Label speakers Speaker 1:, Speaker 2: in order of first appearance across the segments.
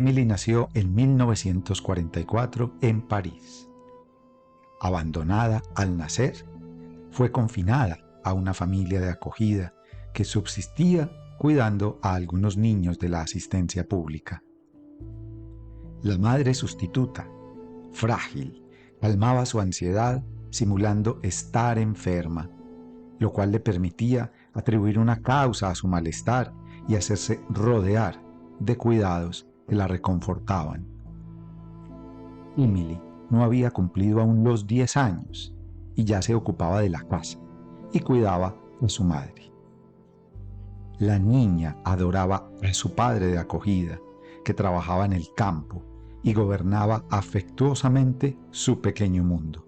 Speaker 1: Emily nació en 1944 en París. Abandonada al nacer, fue confinada a una familia de acogida que subsistía cuidando a algunos niños de la asistencia pública. La madre sustituta, frágil, calmaba su ansiedad simulando estar enferma, lo cual le permitía atribuir una causa a su malestar y hacerse rodear de cuidados que la reconfortaban. Emily no había cumplido aún los 10 años y ya se ocupaba de la casa y cuidaba a su madre. La niña adoraba a su padre de acogida, que trabajaba en el campo y gobernaba afectuosamente su pequeño mundo.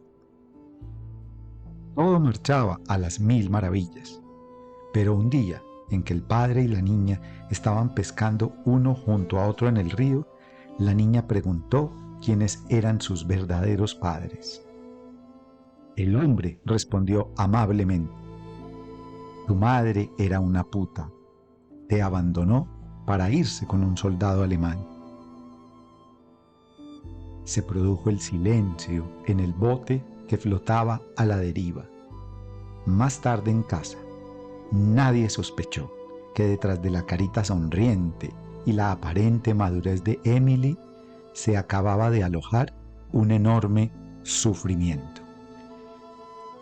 Speaker 1: Todo marchaba a las 1000 maravillas, pero un día en que el padre y la niña estaban pescando uno junto a otro en el río, la niña preguntó quiénes eran sus verdaderos padres. El hombre respondió amablemente: tu madre era una puta, te abandonó para irse con un soldado alemán. Se produjo el silencio en el bote que flotaba a la deriva. Más tarde en casa, nadie sospechó que detrás de la carita sonriente y la aparente madurez de Emily se acababa de alojar un enorme sufrimiento.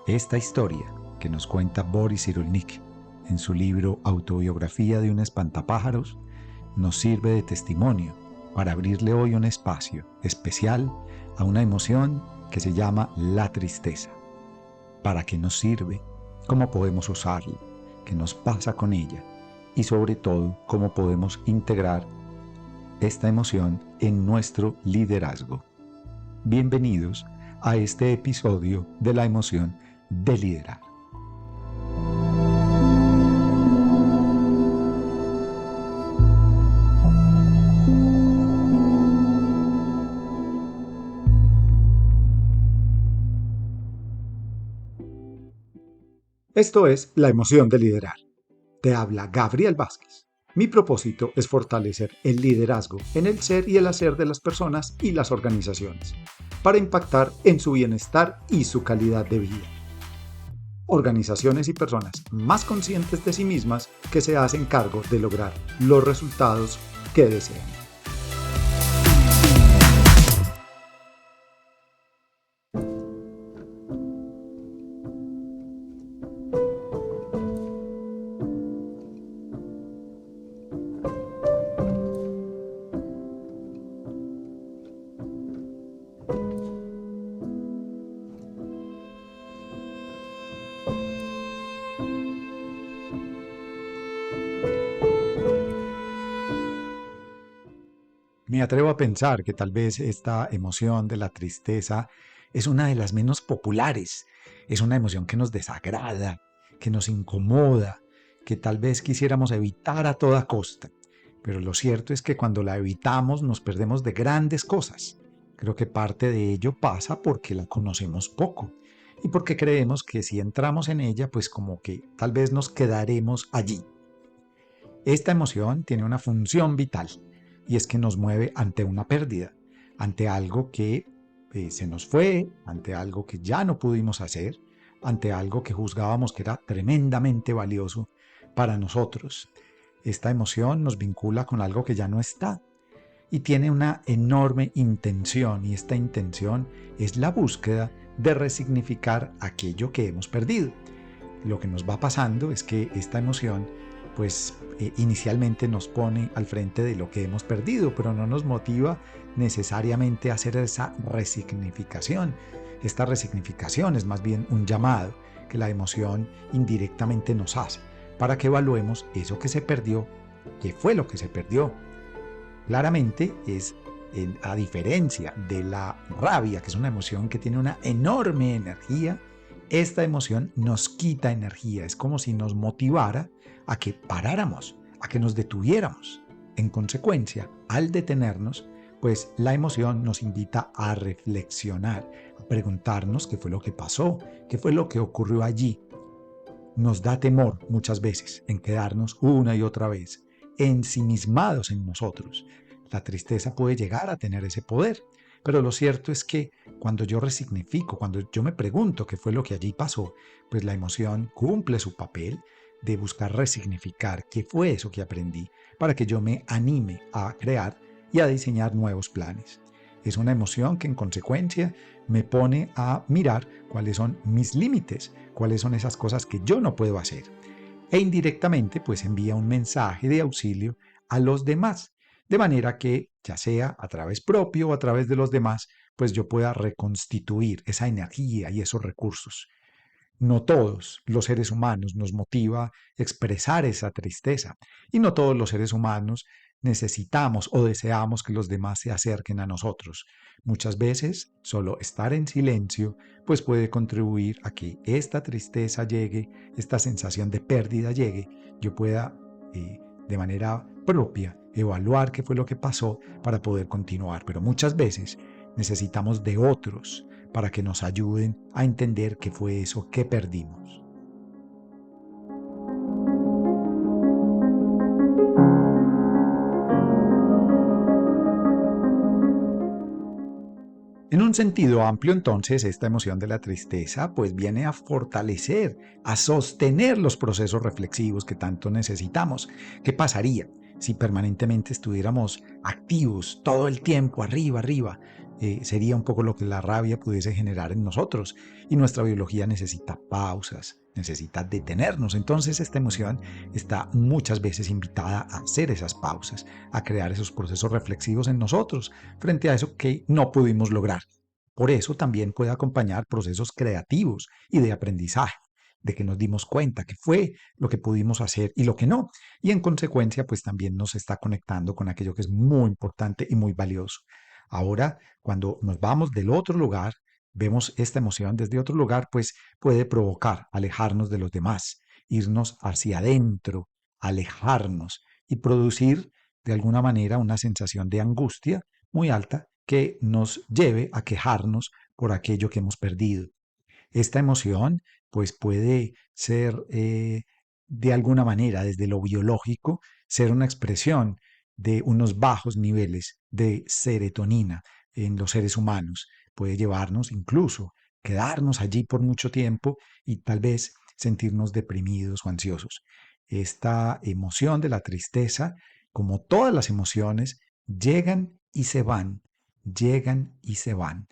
Speaker 1: Esta historia, que nos cuenta Boris Cyrulnik en su libro Autobiografía de un espantapájaros, nos sirve de testimonio para abrirle hoy un espacio especial a una emoción que se llama la tristeza. ¿Para qué nos sirve? ¿Cómo podemos usarla? ¿Qué nos pasa con ella? Y sobre todo, ¿cómo podemos integrar esta emoción en nuestro liderazgo? Bienvenidos a este episodio de la emoción de liderar. Esto es La emoción de liderar. Te habla Gabriel Vázquez. Mi propósito es fortalecer el liderazgo en el ser y el hacer de las personas y las organizaciones, para impactar en su bienestar y su calidad de vida. Organizaciones y personas más conscientes de sí mismas que se hacen cargo de lograr los resultados que desean. Me atrevo a pensar que tal vez esta emoción de la tristeza es una de las menos populares. Es una emoción que nos desagrada, que nos incomoda, que tal vez quisiéramos evitar a toda costa. Pero lo cierto es que cuando la evitamos nos perdemos de grandes cosas. Creo que parte de ello pasa porque la conocemos poco y porque creemos que si entramos en ella, pues como que tal vez nos quedaremos allí. Esta emoción tiene una función vital. Y es que nos mueve ante una pérdida, ante algo que se nos fue, ante algo que ya no pudimos hacer, ante algo que juzgábamos que era tremendamente valioso para nosotros. Esta emoción nos vincula con algo que ya no está y tiene una enorme intención, y esta intención es la búsqueda de resignificar aquello que hemos perdido. Lo que nos va pasando es que esta emoción inicialmente nos pone al frente de lo que hemos perdido, pero no nos motiva necesariamente a hacer esa resignificación. Esta resignificación es más bien un llamado que la emoción indirectamente nos hace para que evaluemos eso que se perdió, qué fue lo que se perdió. Claramente es, a diferencia de la rabia, que es una emoción que tiene una enorme energía, esta emoción nos quita energía. Es como si nos motivara a que paráramos, a que nos detuviéramos. En consecuencia, al detenernos, pues la emoción nos invita a reflexionar, a preguntarnos qué fue lo que pasó, qué fue lo que ocurrió allí. Nos da temor muchas veces en quedarnos una y otra vez ensimismados en nosotros. La tristeza puede llegar a tener ese poder, pero lo cierto es que cuando yo resignifico, cuando yo me pregunto qué fue lo que allí pasó, pues la emoción cumple su papel de buscar resignificar qué fue eso que aprendí para que yo me anime a crear y a diseñar nuevos planes. Es una emoción que en consecuencia me pone a mirar cuáles son mis límites, cuáles son esas cosas que yo no puedo hacer. E indirectamente pues envía un mensaje de auxilio a los demás, de manera que ya sea a través propio o a través de los demás, pues yo pueda reconstituir esa energía y esos recursos. No todos los seres humanos nos motiva expresar esa tristeza y no todos los seres humanos necesitamos o deseamos que los demás se acerquen a nosotros. Muchas veces solo estar en silencio pues puede contribuir a que esta tristeza llegue, esta sensación de pérdida llegue, yo pueda de manera propia evaluar qué fue lo que pasó para poder continuar, pero muchas veces necesitamos de otros para que nos ayuden a entender qué fue eso que perdimos. En un sentido amplio, entonces, esta emoción de la tristeza pues viene a fortalecer, a sostener los procesos reflexivos que tanto necesitamos. ¿Qué pasaría si permanentemente estuviéramos activos todo el tiempo, arriba, arriba? Sería un poco lo que la rabia pudiese generar en nosotros y nuestra biología necesita pausas, necesita detenernos. Entonces esta emoción está muchas veces invitada a hacer esas pausas, a crear esos procesos reflexivos en nosotros frente a eso que no pudimos lograr. Por eso también puede acompañar procesos creativos y de aprendizaje, de que nos dimos cuenta que fue lo que pudimos hacer y lo que no. Y en consecuencia, pues también nos está conectando con aquello que es muy importante y muy valioso. Ahora, cuando nos vamos del otro lugar, vemos esta emoción desde otro lugar, pues puede provocar alejarnos de los demás, irnos hacia adentro, alejarnos y producir de alguna manera una sensación de angustia muy alta que nos lleve a quejarnos por aquello que hemos perdido. Esta emoción pues puede ser de alguna manera desde lo biológico ser una expresión de unos bajos niveles de serotonina en los seres humanos. Puede llevarnos incluso quedarnos allí por mucho tiempo y tal vez sentirnos deprimidos o ansiosos. Esta emoción de la tristeza, como todas las emociones, llegan y se van, llegan y se van.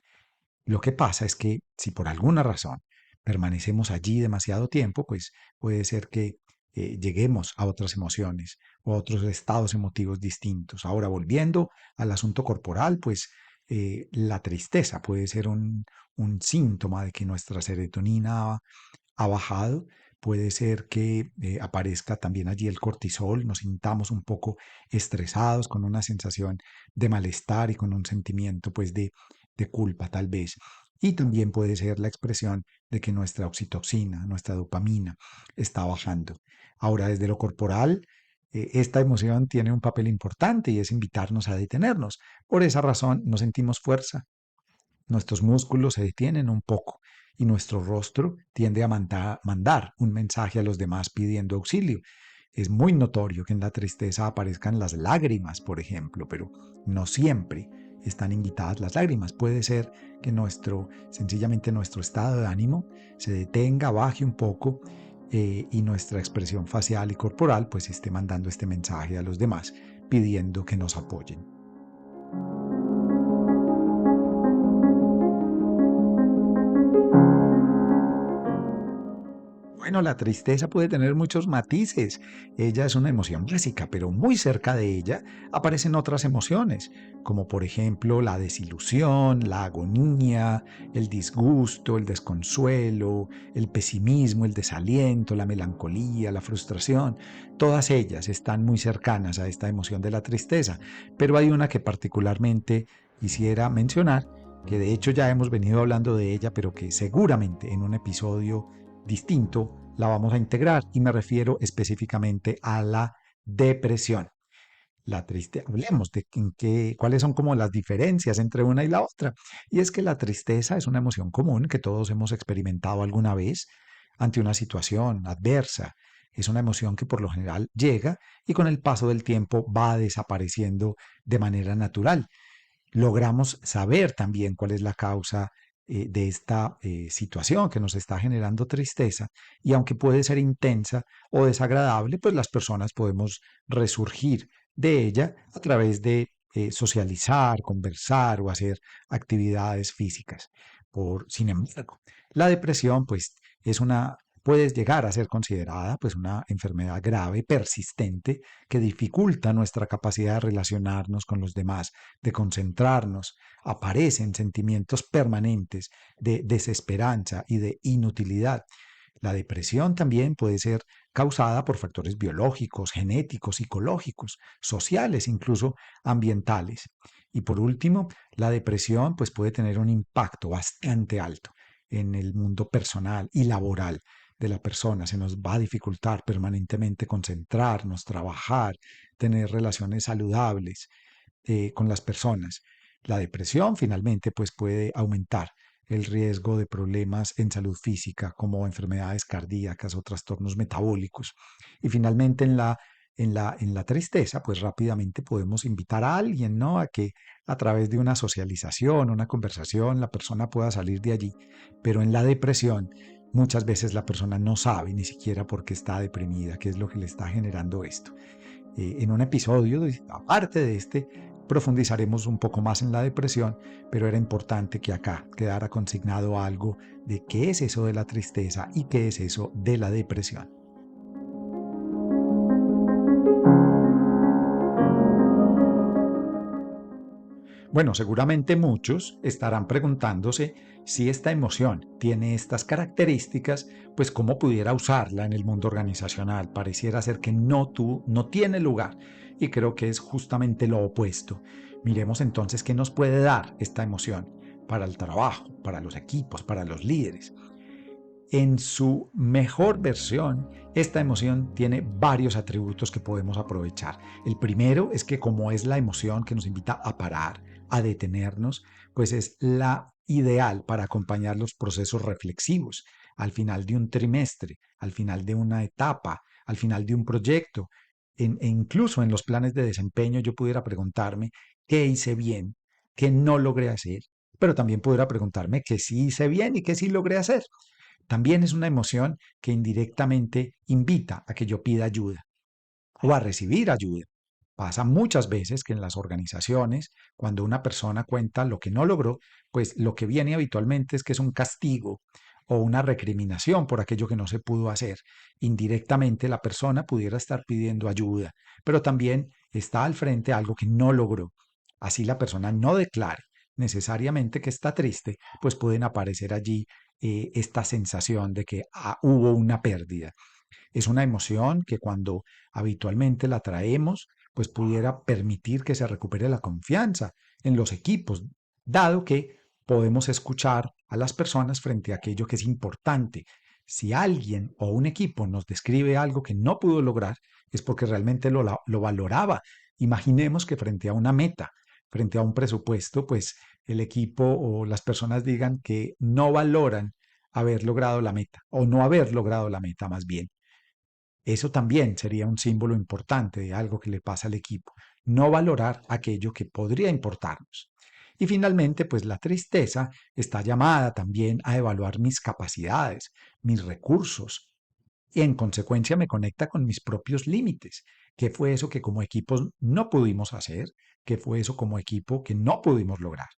Speaker 1: Lo que pasa es que si por alguna razón permanecemos allí demasiado tiempo, pues puede ser que lleguemos a otras emociones o a otros estados emotivos distintos. Ahora, volviendo al asunto corporal, pues la tristeza puede ser un síntoma de que nuestra serotonina ha bajado. Puede ser que aparezca también allí el cortisol, nos sintamos un poco estresados, con una sensación de malestar y con un sentimiento pues de culpa tal vez. Y también puede ser la expresión de que nuestra oxitoxina, nuestra dopamina está bajando. Ahora, desde lo corporal, esta emoción tiene un papel importante y es invitarnos a detenernos. Por esa razón, no sentimos fuerza, nuestros músculos se detienen un poco y nuestro rostro tiende a mandar un mensaje a los demás pidiendo auxilio. Es muy notorio que en la tristeza aparezcan las lágrimas, por ejemplo, pero no siempre están invitadas las lágrimas. Puede ser que sencillamente nuestro estado de ánimo se detenga, baje un poco y nuestra expresión facial y corporal pues esté mandando este mensaje a los demás pidiendo que nos apoyen. Bueno, la tristeza puede tener muchos matices. Ella es una emoción básica, pero muy cerca de ella aparecen otras emociones, como por ejemplo la desilusión, la agonía, el disgusto, el desconsuelo, el pesimismo, el desaliento, la melancolía, la frustración. Todas ellas están muy cercanas a esta emoción de la tristeza, pero hay una que particularmente quisiera mencionar, que de hecho ya hemos venido hablando de ella, pero que seguramente en un episodio distinto la vamos a integrar y me refiero específicamente a la depresión. Hablemos de cuáles son como las diferencias entre una y la otra. Y es que la tristeza es una emoción común que todos hemos experimentado alguna vez ante una situación adversa. Es una emoción que por lo general llega y con el paso del tiempo va desapareciendo de manera natural. Logramos saber también cuál es la causa de esta situación que nos está generando tristeza y aunque puede ser intensa o desagradable, pues las personas podemos resurgir de ella a través de socializar, conversar o hacer actividades físicas. Sin embargo, la depresión pues es una puede llegar a ser considerada pues una enfermedad grave, persistente, que dificulta nuestra capacidad de relacionarnos con los demás, de concentrarnos. Aparecen sentimientos permanentes de desesperanza y de inutilidad. La depresión también puede ser causada por factores biológicos, genéticos, psicológicos, sociales, incluso ambientales. Y por último, la depresión pues, puede tener un impacto bastante alto en el mundo personal y laboral de la persona. Se nos va a dificultar permanentemente concentrarnos, trabajar, tener relaciones saludables con las personas. La depresión finalmente pues puede aumentar el riesgo de problemas en salud física como enfermedades cardíacas o trastornos metabólicos. Y finalmente en la tristeza, pues rápidamente podemos invitar a alguien, ¿no? A que a través de una socialización, una conversación, la persona pueda salir de allí. Pero en la depresión, muchas veces la persona no sabe ni siquiera por qué está deprimida, qué es lo que le está generando esto. En un episodio, aparte de este, profundizaremos un poco más en la depresión, pero era importante que acá quedara consignado algo de qué es eso de la tristeza y qué es eso de la depresión. Bueno, seguramente muchos estarán preguntándose si esta emoción tiene estas características, pues cómo pudiera usarla en el mundo organizacional. Pareciera ser que no tiene lugar y creo que es justamente lo opuesto. Miremos entonces qué nos puede dar esta emoción para el trabajo, para los equipos, para los líderes. En su mejor versión, esta emoción tiene varios atributos que podemos aprovechar. El primero es que como es la emoción que nos invita a parar, a detenernos, pues es la ideal para acompañar los procesos reflexivos al final de un trimestre, al final de una etapa, al final de un proyecto. E incluso en los planes de desempeño yo pudiera preguntarme qué hice bien, qué no logré hacer, pero también pudiera preguntarme qué sí hice bien y qué sí logré hacer. También es una emoción que indirectamente invita a que yo pida ayuda o a recibir ayuda. Pasa muchas veces que en las organizaciones, cuando una persona cuenta lo que no logró, pues lo que viene habitualmente es que es un castigo o una recriminación por aquello que no se pudo hacer. Indirectamente la persona pudiera estar pidiendo ayuda, pero también está al frente algo que no logró. Así la persona no declare necesariamente que está triste, pues pueden aparecer allí esta sensación de que hubo una pérdida. Es una emoción que cuando habitualmente la traemos, pues pudiera permitir que se recupere la confianza en los equipos, dado que podemos escuchar a las personas frente a aquello que es importante. Si alguien o un equipo nos describe algo que no pudo lograr, es porque realmente lo valoraba. Imaginemos que frente a una meta, frente a un presupuesto, pues el equipo o las personas digan que no valoran haber logrado la meta o no haber logrado la meta más bien. Eso también sería un símbolo importante de algo que le pasa al equipo, no valorar aquello que podría importarnos. Y finalmente, pues la tristeza está llamada también a evaluar mis capacidades, mis recursos, y en consecuencia me conecta con mis propios límites. ¿Qué fue eso que como equipos no pudimos hacer? ¿Qué fue eso como equipo que no pudimos lograr?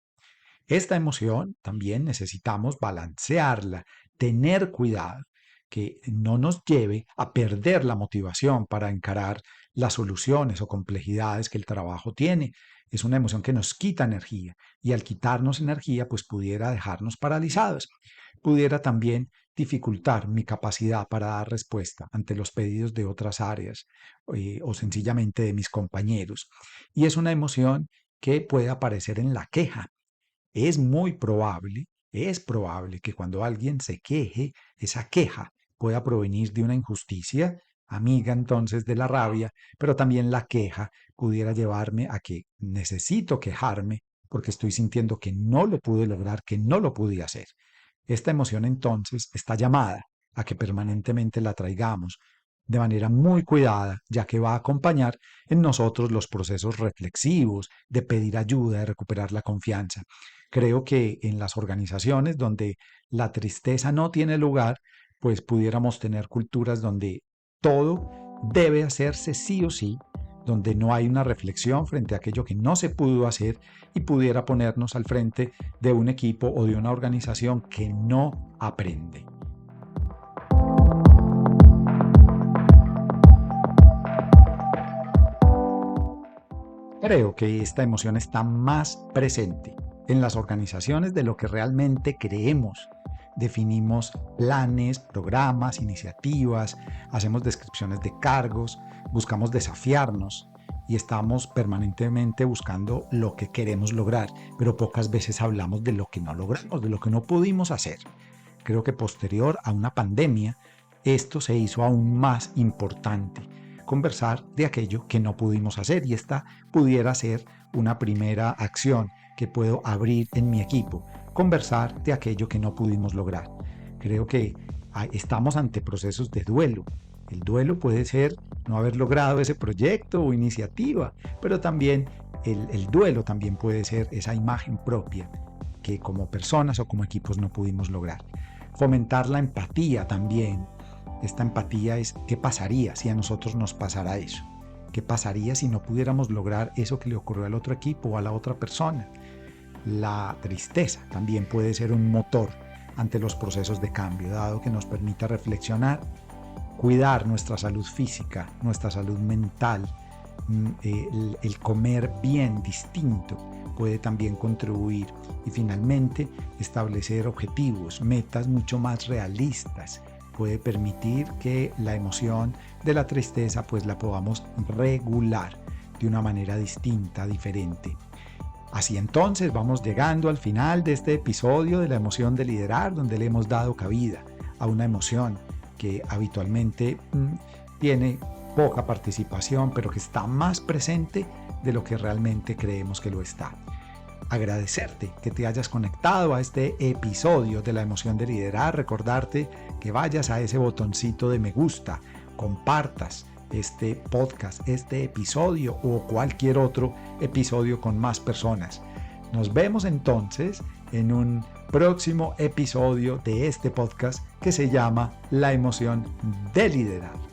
Speaker 1: Esta emoción también necesitamos balancearla, tener cuidado, que no nos lleve a perder la motivación para encarar las soluciones o complejidades que el trabajo tiene. Es una emoción que nos quita energía y al quitarnos energía, pues pudiera dejarnos paralizados. Pudiera también dificultar mi capacidad para dar respuesta ante los pedidos de otras áreas o sencillamente de mis compañeros. Y es una emoción que puede aparecer en la queja. Es probable que cuando alguien se queje, esa queja pueda provenir de una injusticia, amiga entonces de la rabia, pero también la queja pudiera llevarme a que necesito quejarme porque estoy sintiendo que no lo pude lograr, que no lo pude hacer. Esta emoción entonces está llamada a que permanentemente la traigamos, de manera muy cuidada, ya que va a acompañar en nosotros los procesos reflexivos, de pedir ayuda, de recuperar la confianza. Creo que en las organizaciones donde la tristeza no tiene lugar, pues pudiéramos tener culturas donde todo debe hacerse sí o sí, donde no hay una reflexión frente a aquello que no se pudo hacer y pudiera ponernos al frente de un equipo o de una organización que no aprende. Creo que esta emoción está más presente en las organizaciones de lo que realmente creemos. Definimos planes, programas, iniciativas, hacemos descripciones de cargos, buscamos desafiarnos y estamos permanentemente buscando lo que queremos lograr, pero pocas veces hablamos de lo que no logramos, de lo que no pudimos hacer. Creo que posterior a una pandemia, esto se hizo aún más importante. Conversar de aquello que no pudimos hacer, y esta pudiera ser una primera acción que puedo abrir en mi equipo, conversar de aquello que no pudimos lograr. Creo que estamos ante procesos de duelo. El duelo puede ser no haber logrado ese proyecto o iniciativa, pero también el duelo también puede ser esa imagen propia que como personas o como equipos no pudimos lograr. Fomentar la empatía también. Esta empatía es ¿qué pasaría si a nosotros nos pasara eso? ¿Qué pasaría si no pudiéramos lograr eso que le ocurrió al otro equipo o a la otra persona? La tristeza también puede ser un motor ante los procesos de cambio, dado que nos permite reflexionar, cuidar nuestra salud física, nuestra salud mental, el comer bien, distinto, puede también contribuir, y finalmente establecer objetivos, metas mucho más realistas, puede permitir que la emoción de la tristeza pues la podamos regular de una manera distinta, diferente. Así entonces vamos llegando al final de este episodio de la emoción de liderar, donde le hemos dado cabida a una emoción que habitualmente tiene poca participación, pero que está más presente de lo que realmente creemos que lo está. Agradecerte que te hayas conectado a este episodio de la emoción de liderar, recordarte que vayas a ese botoncito de me gusta, compartas este podcast, este episodio o cualquier otro episodio con más personas. Nos vemos entonces en un próximo episodio de este podcast que se llama La emoción de liderar.